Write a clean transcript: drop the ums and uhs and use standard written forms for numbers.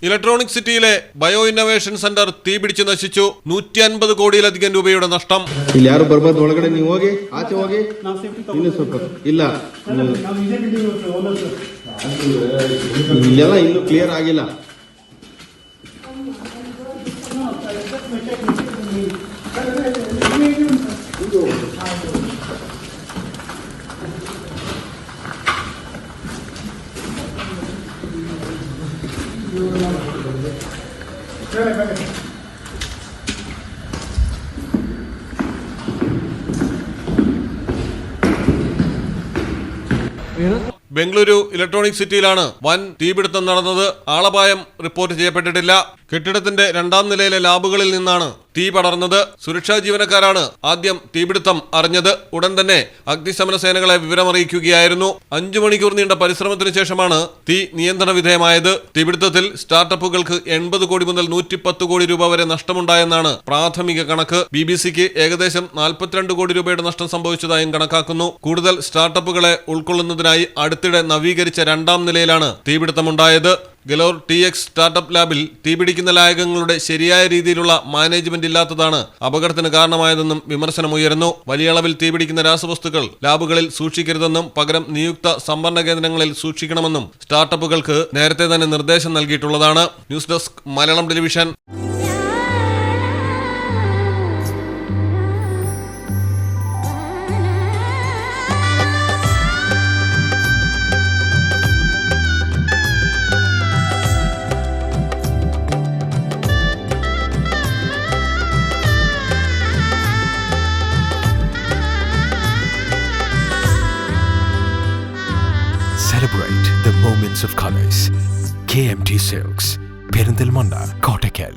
Electronic സിറ്റിയിലെ bio innovation centre തീപിടിച്ച് നശിച്ചു. 150 കോടിയിലധികം രൂപയുടെ നഷ്ടം. ക്ലിയർ ಆಗಿಲ್ಲ. ബംഗളൂരു ഇലക്ട്രോണിക് സിറ്റിയിലാണ് വൻ തീപിടുത്തം നടന്നത്. ആളപായം റിപ്പോർട്ട് ചെയ്യപ്പെട്ടിട്ടില്ല. കെട്ടിടത്തിന്റെ 2ാം നിലയിലെ ലാബുകളിൽ നിന്നാണ് തീ പടർന്നത്. സുരക്ഷാ ജീവനക്കാരാണ് ആദ്യം തീപിടുത്തം അറിഞ്ഞത്. ഉടൻ തന്നെ അഗ്നിശമന സേനകളെ വിവരമറിയിക്കുകയായിരുന്നു. 5 മണിക്കൂർ നീണ്ട പരിശ്രമത്തിന് ശേഷമാണ് തീ നിയന്ത്രണ വിധേയമായത്. തീപിടുത്തത്തിൽ സ്റ്റാർട്ടപ്പുകൾക്ക് 80 കോടി മുതൽ 110 കോടി രൂപ വരെ നഷ്ടമുണ്ടായെന്നാണ് പ്രാഥമിക കണക്ക്. BBC-ക്ക് ഏകദേശം 42 കോടി രൂപയുടെ നഷ്ടം സംഭവിച്ചതായും കണക്കാക്കുന്നു. കൂടുതൽ സ്റ്റാർട്ടപ്പുകളെ ഉൾക്കൊള്ളുന്നതിനായി അടുത്തിടെ നവീകരിച്ച 2ാം നിലയിലാണ് തീപിടുത്തമുണ്ടായത്. ഗലോർ TX സ്റ്റാർട്ടപ്പ് ലാബിൽ തീപിടിക്കുന്ന ലായകങ്ങളുടെ ശരിയായ രീതിയിലുള്ള മാനേജ്മെന്റ് ഇല്ലാത്തതാണ് അപകടത്തിന് കാരണമായതെന്നും വിമർശനമുയരുന്നു. വലിയ അളവിൽ തീപിടിക്കുന്ന രാസവസ്തുക്കൾ ലാബുകളിൽ സൂക്ഷിക്കരുതെന്നും പകരം നിയുക്ത സംഭരണ കേന്ദ്രങ്ങളിൽ സൂക്ഷിക്കണമെന്നും സ്റ്റാർട്ടപ്പുകൾക്ക് നേരത്തെ തന്നെ നിർദ്ദേശം നൽകിയിട്ടുള്ളതാണ്. News desk Malayalam television. Celebrate the moments of colors. KMT Silks, Perindalmanda, Kottakkal.